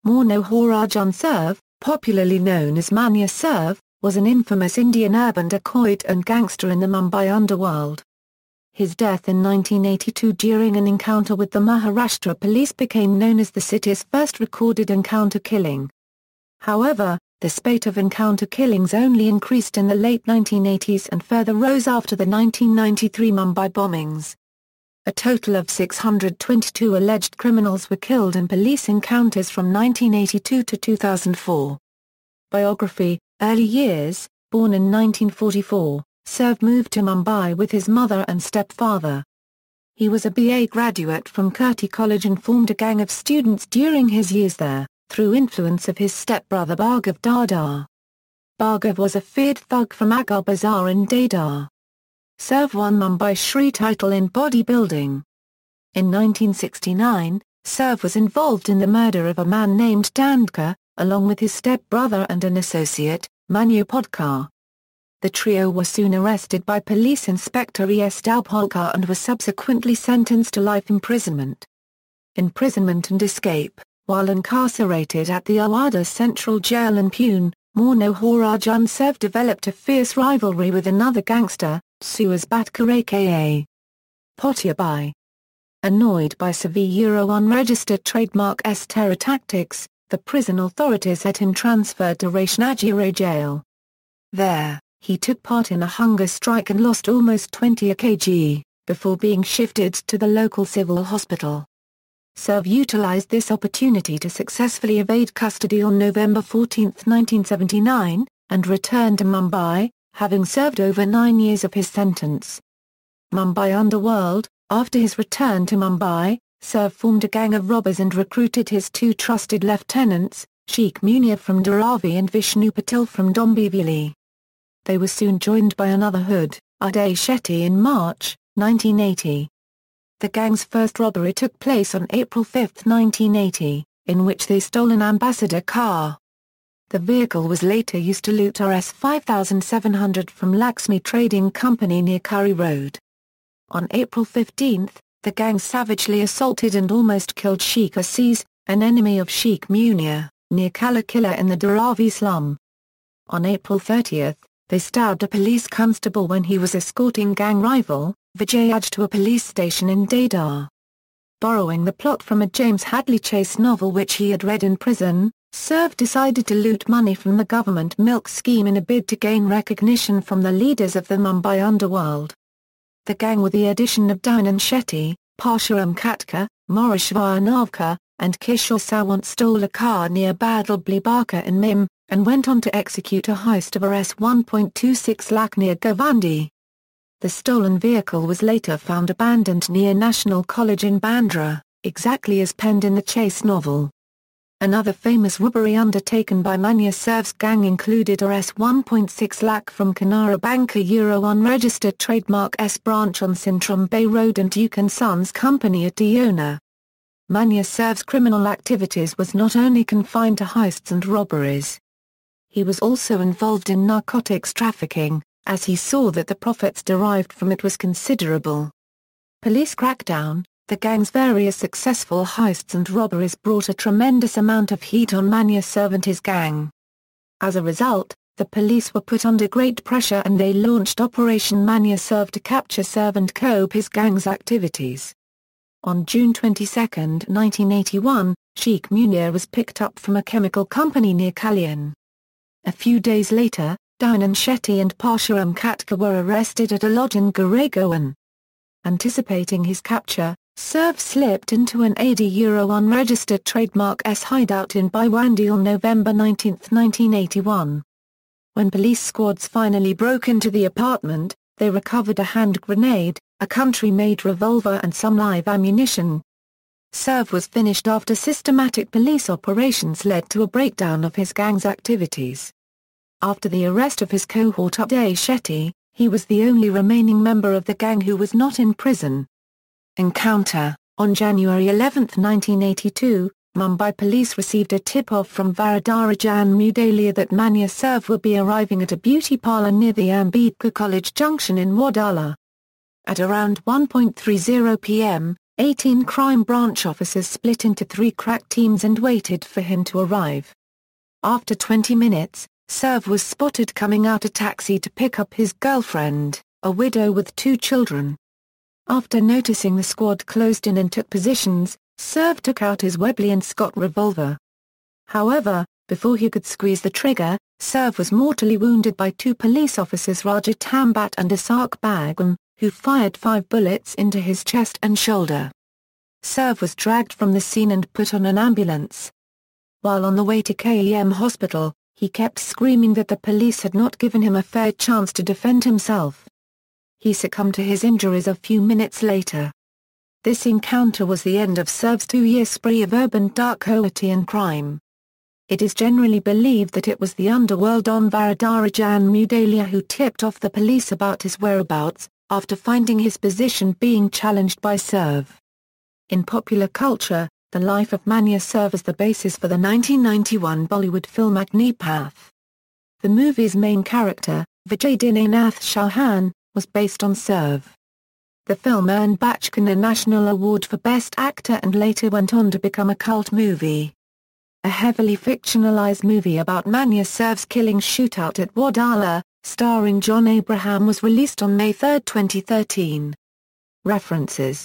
Manohar Arjun Surve, popularly known as Manya Surve, was an infamous Indian urban dacoit and gangster in the Mumbai Underworld. His death in 1982 during an encounter with the Maharashtra police became known as the city's first recorded encounter killing. However, the spate of encounter killings only increased in the late 1980s and further rose after the 1993 Mumbai bombings. A total of 622 alleged criminals were killed in police encounters from 1982 to 2004. Biography. Early years. Born in 1944, Surve moved to Mumbai with his mother and stepfather. He was a BA graduate from Kirti College and formed a gang of students during his years there, through influence of his stepbrother Bhargav Dadar. Bhargav was a feared thug from Agar Bazaar in Dadar. Surve won Mumbai Shri title in bodybuilding. In 1969, Surve was involved in the murder of a man named Dandkar, along with his stepbrother and an associate, Manya Surve. The trio were soon arrested by Police Inspector E.S. Dacoit and were subsequently sentenced to life imprisonment. Imprisonment and escape. While incarcerated at the Awadh Central Jail in Pune, Manohar Arjun Surve developed a fierce rivalry with another gangster, Spate aka Potyabai. Annoyed by severe unregistered trademark terror tactics, the prison authorities had him transferred to Ratnagiri jail. There, he took part in a hunger strike and lost almost 20 kg, before being shifted to the local civil hospital. Surve utilized this opportunity to successfully evade custody on November 14, 1979, and returned to Mumbai, having served over 9 years of his sentence. Mumbai Underworld. After his return to Mumbai, Surve formed a gang of robbers and recruited his two trusted lieutenants, Sheikh Munir from Dharavi and Vishnu Patil from Dombivli. They were soon joined by another hood, Uday Shetty in March, 1980. The gang's first robbery took place on April 5, 1980, in which they stole an ambassador car. The vehicle was later used to loot Rs 5700 from Laxmi Trading Company near Curry Road. On April 15, the gang savagely assaulted and almost killed Sheikh Aziz, an enemy of Sheikh Munir, near Kalakilla in the Dharavi slum. On April 30, they stabbed a police constable when he was escorting gang rival, Vijayaj, to a police station in Dadar. Borrowing the plot from a James Hadley Chase novel which he had read in prison, Surve decided to loot money from the government milk scheme in a bid to gain recognition from the leaders of the Mumbai Underworld. The gang, with the addition of Danan Shetty, Parshuram Katkar, Morishwar Navkar, and Kishore Sawant, stole a car near Badalbli Baka in Mim, and went on to execute a heist of Rs 1.26 lakh near Govandi. The stolen vehicle was later found abandoned near National College in Bandra, exactly as penned in the Chase novel. Another famous robbery undertaken by Manya Surve's gang included Rs 1.6 lakh from Canara Banker unregistered trademark S branch on Sintram Bay Road and Duke & Sons Company at Diona. Manya Surve's criminal activities was not only confined to heists and robberies. He was also involved in narcotics trafficking, as he saw that the profits derived from it was considerable. Police crackdown. The gang's various successful heists and robberies brought a tremendous amount of heat on Manya Surve and his gang. As a result, the police were put under great pressure and they launched Operation Manya Surve to capture Surve and cope his gang's activities. On June 22, 1981, Sheikh Munir was picked up from a chemical company near Kalyan. A few days later, Danan Shetty and Parshuram Katkar were arrested at a lodge in Goregaon. Anticipating his capture, Surve slipped into an AD unregistered trademark S hideout in Bhiwandi on November 19, 1981. When police squads finally broke into the apartment, they recovered a hand grenade, a country-made revolver and some live ammunition. Surve was finished after systematic police operations led to a breakdown of his gang's activities. After the arrest of his cohort Uday Shetty, he was the only remaining member of the gang who was not in prison. Encounter. On January 11, 1982, Mumbai police received a tip-off from Varadarajan Mudalia that Manya Surve would be arriving at a beauty parlour near the Ambedkar College Junction in Wadala. At around 1:30 p.m., 18 crime branch officers split into 3 crack teams and waited for him to arrive. After 20 minutes, Surve was spotted coming out a taxi to pick up his girlfriend, a widow with 2 children. After noticing the squad closed in and took positions, Surve took out his Webley and Scott revolver. However, before he could squeeze the trigger, Surve was mortally wounded by 2 police officers, Raja Tambat and Asak Bagam, who fired 5 bullets into his chest and shoulder. Surve was dragged from the scene and put on an ambulance. While on the way to KEM hospital, he kept screaming that the police had not given him a fair chance to defend himself. He succumbed to his injuries a few minutes later. This encounter was the end of Surve's 2-year spree of urban dacoity and crime. It is generally believed that it was the underworld Don Varadarajan Mudalia who tipped off the police about his whereabouts, after finding his position being challenged by Surve. In popular culture, the life of Manya Surve is the basis for the 1991 Bollywood film Agnipath. The movie's main character, Vijay Dinanath Chauhan, was based on Surve. The film earned Bachchan a National Award for Best Actor and later went on to become a cult movie. A heavily fictionalized movie about Manya Surve's killing shootout at Wadala, starring John Abraham, was released on May 3, 2013. References